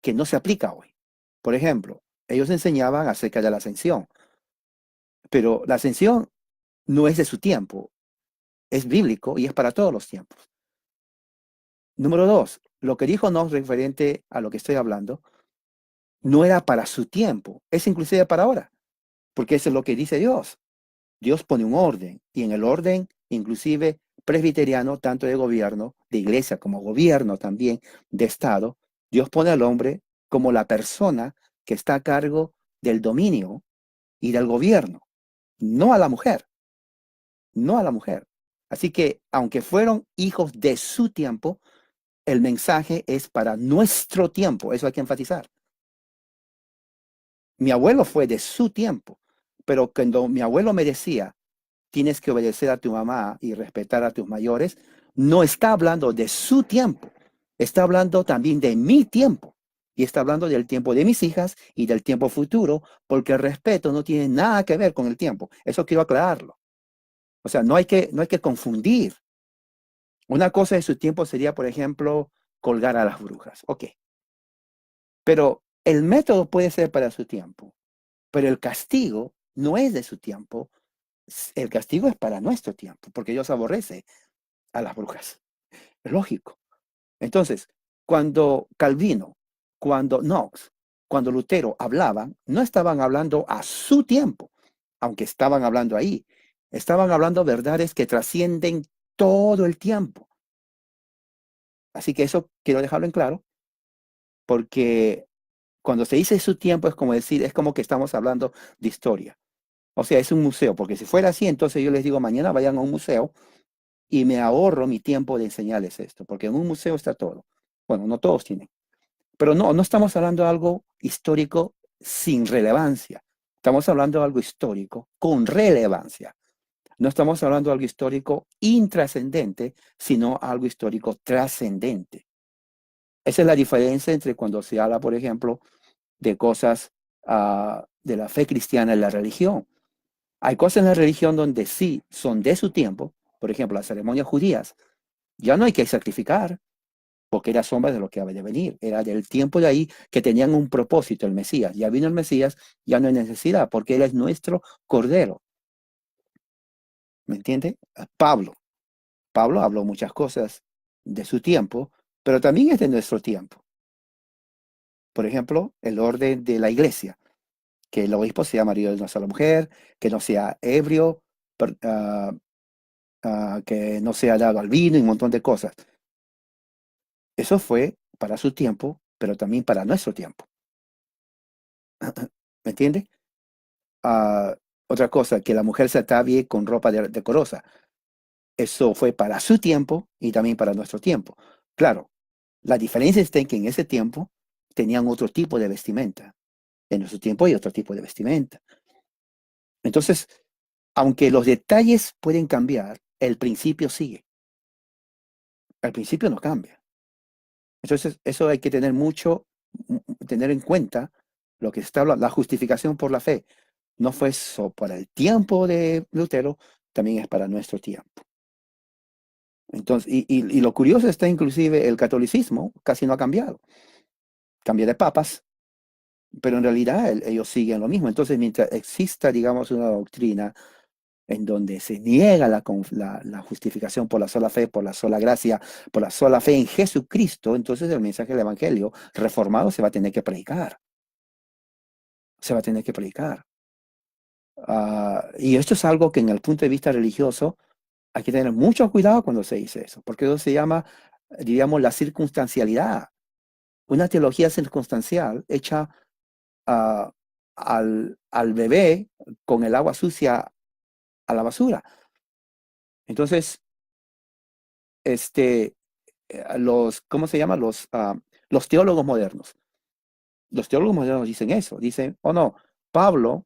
que no se aplica hoy. Por ejemplo, ellos enseñaban acerca de la ascensión, pero la ascensión no es de su tiempo, es bíblico y es para todos los tiempos. Número dos, lo que dijo no referente a lo que estoy hablando, no era para su tiempo, es inclusive para ahora, porque eso es lo que dice Dios. Dios pone un orden y en el orden, inclusive presbiteriano, tanto de gobierno, de iglesia como gobierno también, de Estado, Dios pone al hombre como la persona que está a cargo del dominio y del gobierno, no a la mujer, no a la mujer. Así que, aunque fueron hijos de su tiempo, el mensaje es para nuestro tiempo, eso hay que enfatizar. Mi abuelo fue de su tiempo, pero cuando mi abuelo me decía, tienes que obedecer a tu mamá y respetar a tus mayores, no está hablando de su tiempo, está hablando también de mi tiempo. y está hablando del tiempo de mis hijas y del tiempo futuro, porque el respeto no tiene nada que ver con el tiempo. Eso quiero aclararlo. O sea, no hay que confundir. Una cosa de su tiempo sería, por ejemplo, colgar a las brujas. Ok. Pero el método puede ser para su tiempo, pero el castigo no es de su tiempo. El castigo es para nuestro tiempo, porque Dios aborrece a las brujas. Es lógico. Entonces, cuando Calvino, cuando Knox, cuando Lutero hablaban, no estaban hablando a su tiempo, aunque estaban hablando ahí. Estaban hablando verdades que trascienden todo el tiempo. Así que eso quiero dejarlo en claro, porque cuando se dice su tiempo es como decir, es como que estamos hablando de historia. O sea, es un museo, porque si fuera así, entonces yo les digo, mañana vayan a un museo y me ahorro mi tiempo de enseñarles esto, porque en un museo está todo. Bueno, no todos tienen. Pero no estamos hablando de algo histórico sin relevancia. Estamos hablando de algo histórico con relevancia. No estamos hablando de algo histórico intrascendente, sino algo histórico trascendente. Esa es la diferencia entre cuando se habla, por ejemplo, de cosas de la fe cristiana en la religión. Hay cosas en la religión donde sí son de su tiempo, por ejemplo, las ceremonias judías. Ya no hay que sacrificar, porque era sombra de lo que había de venir. Era del tiempo de ahí que tenían un propósito, el Mesías. Ya vino el Mesías, ya no hay necesidad, porque Él es nuestro Cordero. ¿Me entiende? Pablo habló muchas cosas de su tiempo, pero también es de nuestro tiempo. Por ejemplo, el orden de la iglesia, que el obispo sea marido de una sola mujer, que no sea ebrio, que no sea dado al vino y un montón de cosas. Eso fue para su tiempo, pero también para nuestro tiempo. ¿Me entiende? Ah, otra cosa, que la mujer se atavíe con ropa decorosa. Eso fue para su tiempo y también para nuestro tiempo. Claro, la diferencia está en que en ese tiempo tenían otro tipo de vestimenta. En nuestro tiempo hay otro tipo de vestimenta. Entonces, aunque los detalles pueden cambiar, el principio sigue. El principio no cambia. Entonces, eso hay que tener tener en cuenta lo que está hablando, la justificación por la fe. No fue eso para el tiempo de Lutero, también es para nuestro tiempo. Entonces, y lo curioso está inclusive el catolicismo casi no ha cambiado. Cambia de papas, pero en realidad ellos siguen lo mismo. Entonces, mientras exista, digamos, una doctrina en donde se niega la justificación por la sola fe, por la sola gracia, por la sola fe en Jesucristo, entonces el mensaje del Evangelio reformado se va a tener que predicar. Se va a tener que predicar. Y esto es algo que en el punto de vista religioso hay que tener mucho cuidado cuando se dice eso, porque eso se llama, diríamos, la circunstancialidad. Una teología circunstancial hecha al bebé con el agua sucia a la basura. Entonces, este, ¿cómo se llama? Los teólogos modernos. Los teólogos modernos dicen eso, dicen, oh no, Pablo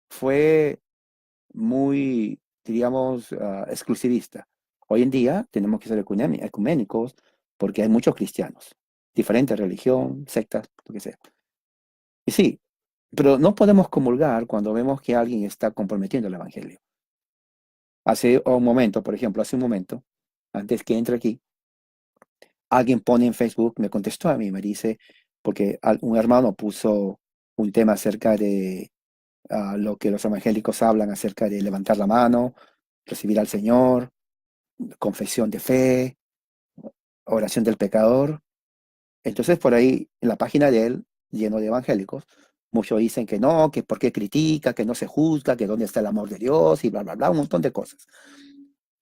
fue muy, diríamos, exclusivista. Hoy en día tenemos que ser ecuménicos porque hay muchos cristianos, diferentes religión, sectas, lo que sea. Y sí, pero no podemos comulgar cuando vemos que alguien está comprometiendo el evangelio. Hace un momento, por ejemplo, hace un momento, antes que entre aquí, alguien pone en Facebook, me contestó a mí, me dice, porque un hermano puso un tema acerca de lo que los evangélicos hablan acerca de levantar la mano, recibir al Señor, confesión de fe, oración del pecador. Entonces, por ahí, en la página de él, lleno de evangélicos, muchos dicen que no, que por qué critica, que no se juzga, que dónde está el amor de Dios y bla, bla, bla, un montón de cosas.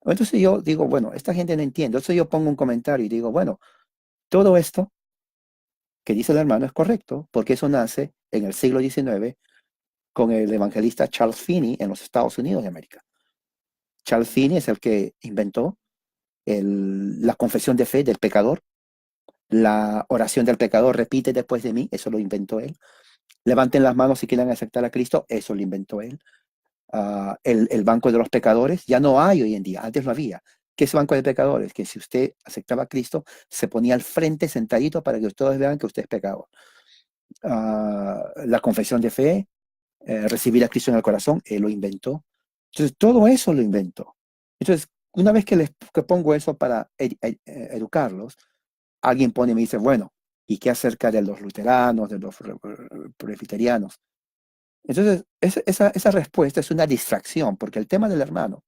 Entonces yo digo, bueno, esta gente no entiende. Entonces yo pongo un comentario y digo, bueno, todo esto que dice el hermano es correcto, porque eso nace en el siglo XIX con el evangelista Charles Finney en los Estados Unidos de América. Charles Finney es el que inventó la confesión de fe del pecador, la oración del pecador, repite después de mí, eso lo inventó él. Levanten las manos si quieren aceptar a Cristo, eso lo inventó él. El banco de los pecadores, ya no hay hoy en día, antes lo había. ¿Qué es el banco de pecadores? Que si usted aceptaba a Cristo, se ponía al frente sentadito para que todos vean que usted es pecador. la confesión de fe, recibir a Cristo en el corazón, él lo inventó. Entonces, todo eso lo inventó. Entonces, una vez que pongo eso para educarlos, alguien pone y me dice, bueno, ¿y qué acerca de los luteranos, de los presbiterianos? Entonces, esa respuesta es una distracción, porque el tema del hermano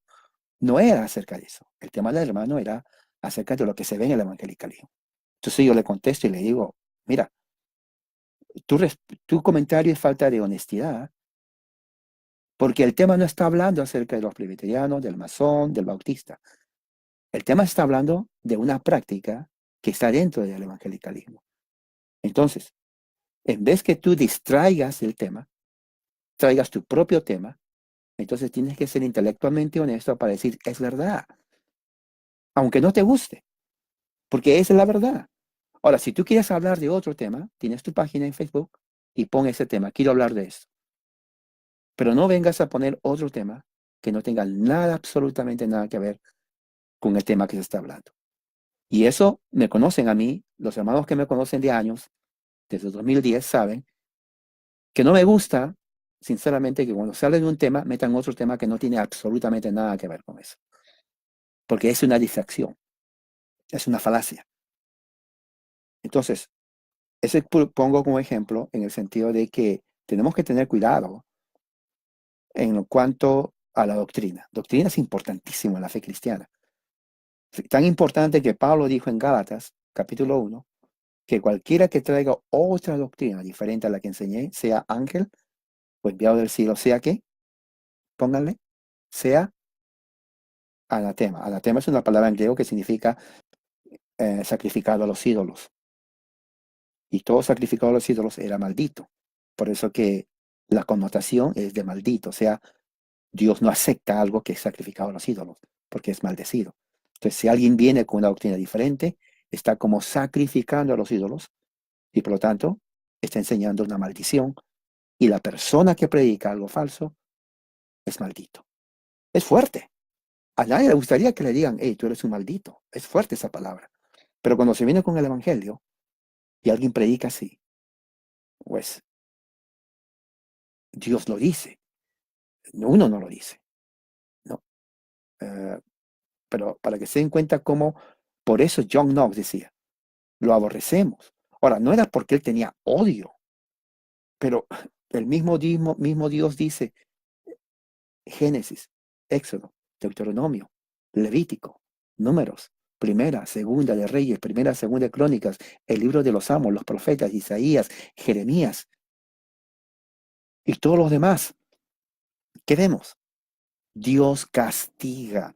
no era acerca de eso. El tema del hermano era acerca de lo que se ve en el evangelicalismo. Entonces yo le contesto y le digo, mira, tu comentario es falta de honestidad, porque el tema no está hablando acerca de los presbiterianos, del masón, del bautista. El tema está hablando de una práctica que está dentro del evangelicalismo. Entonces, en vez que tú distraigas el tema, traigas tu propio tema, entonces tienes que ser intelectualmente honesto para decir, es verdad, aunque no te guste, porque esa es la verdad. Ahora, si tú quieres hablar de otro tema, tienes tu página en Facebook y pon ese tema, quiero hablar de esto. Pero no vengas a poner otro tema que no tenga nada, absolutamente nada que ver con el tema que se está hablando. Y eso me conocen a mí, los hermanos que me conocen de años, desde 2010, saben que no me gusta, sinceramente, que cuando se hable de un tema, metan otro tema que no tiene absolutamente nada que ver con eso. Porque es una distracción, es una falacia. Entonces, ese pongo como ejemplo en el sentido de que tenemos que tener cuidado en cuanto a la doctrina. Doctrina es importantísimo en la fe cristiana. Tan importante que Pablo dijo en Gálatas, capítulo 1, que cualquiera que traiga otra doctrina diferente a la que enseñé, sea ángel o enviado del cielo, sea que, pónganle, sea anatema. Anatema es una palabra en griego que significa sacrificado a los ídolos. Y todo sacrificado a los ídolos era maldito. Por eso que la connotación es de maldito. O sea, Dios no acepta algo que es sacrificado a los ídolos, porque es maldecido. Entonces, si alguien viene con una doctrina diferente, está como sacrificando a los ídolos y por lo tanto está enseñando una maldición. Y la persona que predica algo falso es maldito. Es fuerte. A nadie le gustaría que le digan, hey, tú eres un maldito. Es fuerte esa palabra. Pero cuando se viene con el evangelio y alguien predica así, pues Dios lo dice. Uno no lo dice. ¿No? Eh, pero para que se den cuenta cómo, por eso John Knox decía, lo aborrecemos. Ahora, no era porque él tenía odio, pero el mismo Dios dice, Génesis, Éxodo, Deuteronomio, Levítico, Números, Primera, Segunda de Reyes, Primera, Segunda de Crónicas, el libro de los Salmos, los profetas, Isaías, Jeremías y todos los demás. ¿Qué vemos? Dios castiga,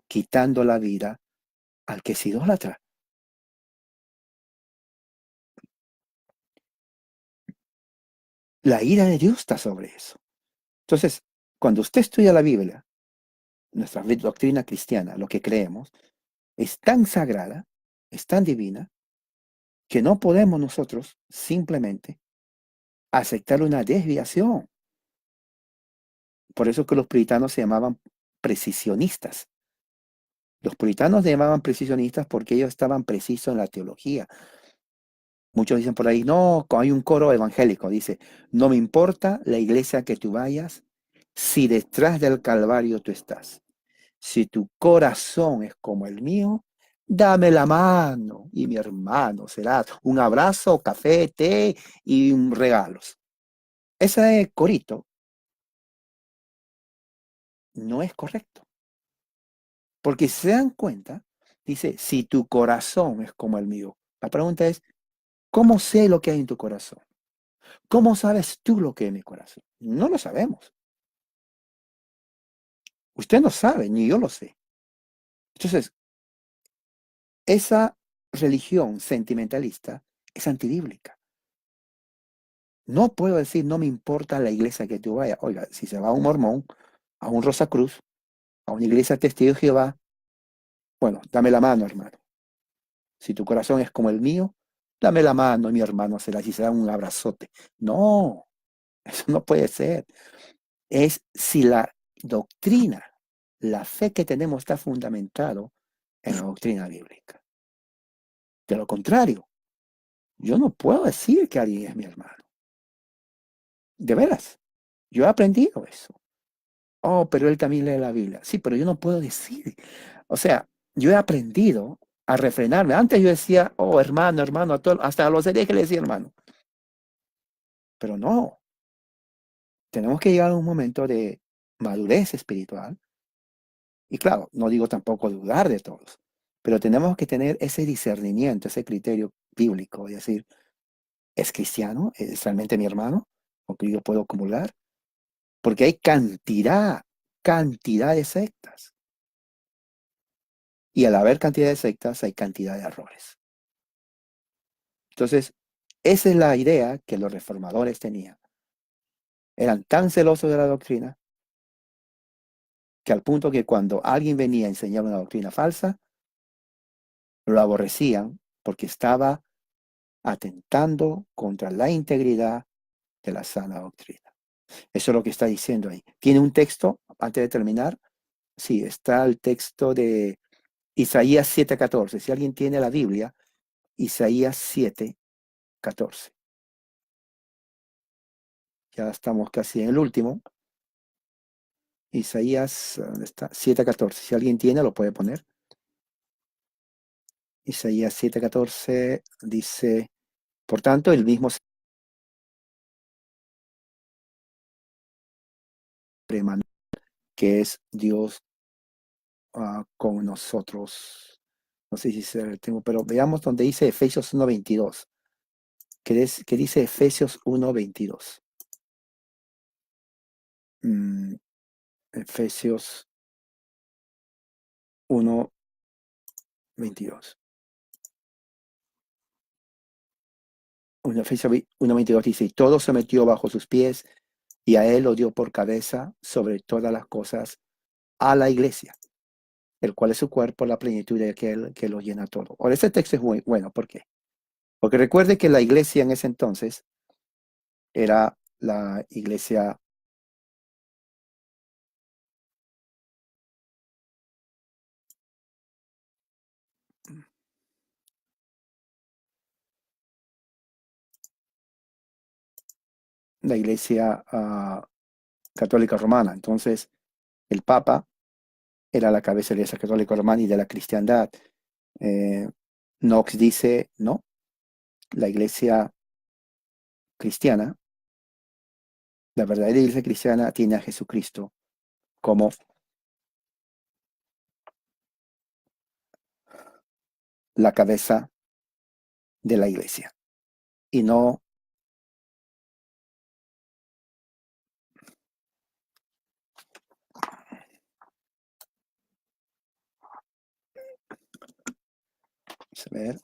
quitando la vida al que se idolatra. La ira de Dios está sobre eso. Entonces, cuando usted estudia la Biblia, nuestra doctrina cristiana, lo que creemos, es tan sagrada, es tan divina, que no podemos nosotros simplemente aceptar una desviación. Por eso que los puritanos se llamaban precisionistas. Los puritanos se llamaban precisionistas porque ellos estaban precisos en la teología. Muchos dicen por ahí, no, hay un coro evangélico, dice, no me importa la iglesia que tú vayas, si detrás del Calvario tú estás. Si tu corazón es como el mío, dame la mano y mi hermano será un abrazo, café, té y regalos. Ese corito no es correcto. Porque si se dan cuenta, dice, si tu corazón es como el mío. La pregunta es, ¿cómo sé lo que hay en tu corazón? ¿Cómo sabes tú lo que hay en mi corazón? No lo sabemos. Usted no sabe, ni yo lo sé. Entonces, esa religión sentimentalista es antibíblica. No puedo decir, no me importa la iglesia que tú vayas. Oiga, si se va a un mormón, a un Rosacruz, a una iglesia testigo de Jehová, bueno, dame la mano, hermano. Si tu corazón es como el mío, dame la mano, mi hermano, será y será un abrazote. No, eso no puede ser. Es si la doctrina, la fe que tenemos está fundamentado en la doctrina bíblica. De lo contrario, Yo no puedo decir que alguien es mi hermano. De veras, yo he aprendido eso. Oh, pero él también lee la Biblia. Sí, pero yo no puedo decir. O sea, yo he aprendido a refrenarme. Antes yo decía, oh, hermano, hermano, hasta a los seres que le decía hermano. Pero no, tenemos que llegar a un momento de madurez espiritual. Y claro, no digo tampoco dudar de todos, pero tenemos que tener ese discernimiento, ese criterio bíblico, y decir, ¿es cristiano? ¿Es realmente mi hermano? ¿O que yo puedo comulgar? Porque hay cantidad de sectas. Y al haber cantidad de sectas, hay cantidad de errores. Entonces, esa es la idea que los reformadores tenían. Eran tan celosos de la doctrina que al punto que cuando alguien venía a enseñar una doctrina falsa, lo aborrecían porque estaba atentando contra la integridad de la sana doctrina. Eso es lo que está diciendo ahí. ¿Tiene un texto antes de terminar? Sí, está el texto de Isaías 7:14. Si alguien tiene la Biblia, Isaías 7:14. Ya estamos casi en el último. Isaías, ¿dónde está? 7:14. Si alguien tiene, lo puede poner. Isaías 7:14 dice, por tanto, el mismo que es Dios con nosotros. No sé si se tengo, pero veamos donde dice Efesios 1:22. ¿Qué dice Efesios 1:22? Efesios 1:22. Efesios 1:22 dice, y todo se metió bajo sus pies y a él lo dio por cabeza sobre todas las cosas a la iglesia, el cual es su cuerpo, la plenitud de aquel que lo llena todo. Ahora, este texto es muy bueno, ¿por qué? Porque recuerde que la iglesia en ese entonces era la iglesia católica romana. Entonces, el Papa era la cabeza de la iglesia católica romana y de la cristiandad. Eh, Knox dice, no, la iglesia cristiana, la verdadera iglesia cristiana tiene a Jesucristo como la cabeza de la iglesia y no, a ver,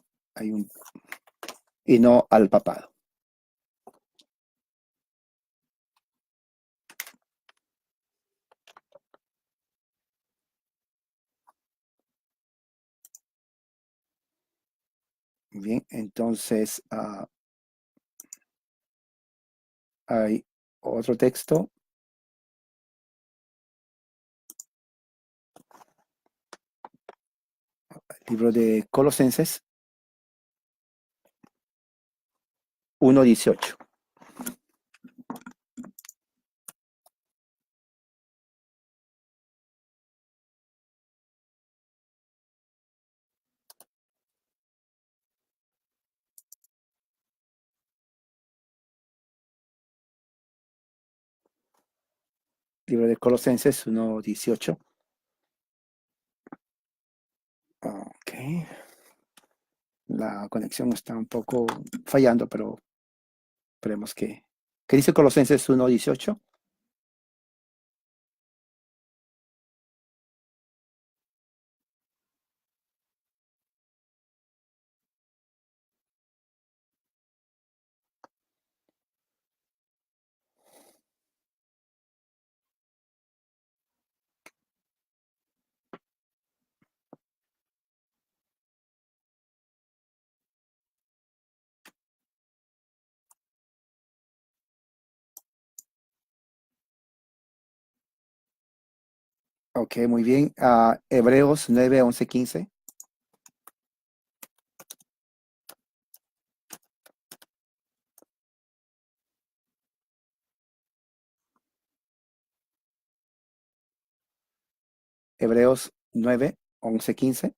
y no al papado. Bien, entonces hay otro texto, libro de Colosenses 1:18. Libro de Colosenses 1:18. Ok. La conexión está un poco fallando, pero esperemos que... ¿Qué dice Colosenses 1:18? Ok, muy bien. Hebreos 9:11-15. Hebreos 9, 11, 15.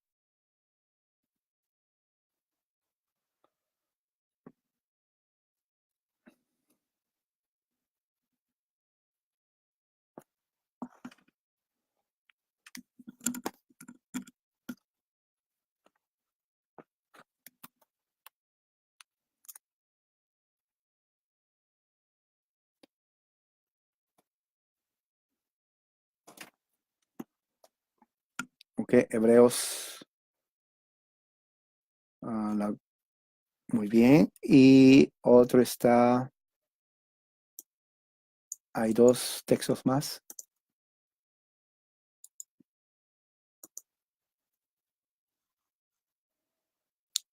Ok, Hebreos, muy bien. Y otro está, hay dos textos más.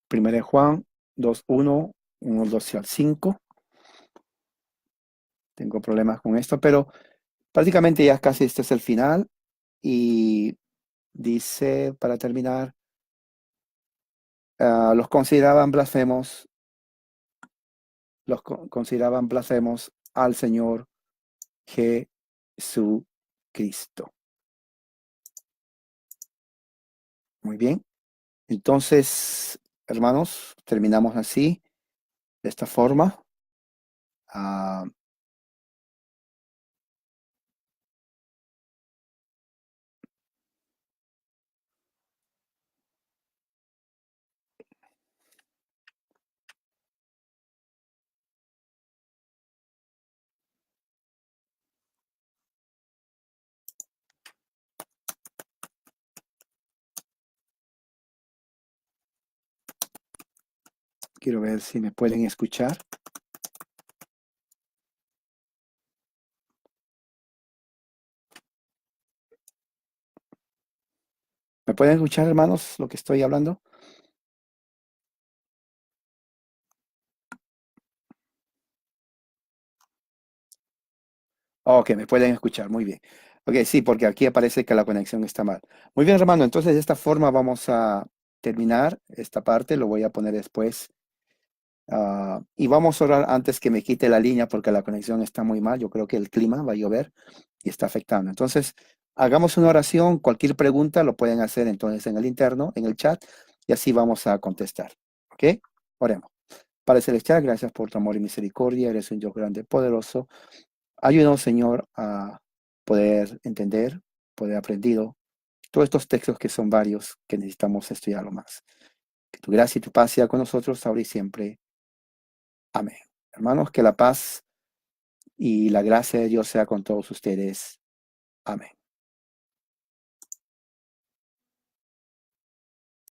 Primero de Juan 2, 1, 1, 12 al 5. Tengo problemas con esto, pero prácticamente ya casi este es el final. Y dice, para terminar, los consideraban blasfemos, consideraban blasfemos al Señor Jesucristo. Muy bien. Entonces, hermanos, terminamos así, de esta forma. Ah, quiero ver si me pueden escuchar. ¿Me pueden escuchar, hermanos, lo que estoy hablando? Ok, me pueden escuchar, muy bien. Ok, sí, porque aquí aparece que la conexión está mal. Muy bien, hermano, entonces de esta forma vamos a terminar esta parte, lo voy a poner después. Y vamos a orar antes que me quite la línea porque la conexión está muy mal. Yo creo que el clima va a llover y está afectando. Entonces, hagamos una oración. Cualquier pregunta lo pueden hacer entonces en el interno, en el chat, y así vamos a contestar. ¿Ok? Oremos. Padre Celestial, gracias por tu amor y misericordia. Eres un Dios grande, poderoso. Ayúdanos, Señor, a poder entender, poder aprender todos estos textos que son varios, que necesitamos estudiarlo más. Que tu gracia y tu paz sea con nosotros ahora y siempre. Amén. Hermanos, que la paz y la gracia de Dios sea con todos ustedes. Amén.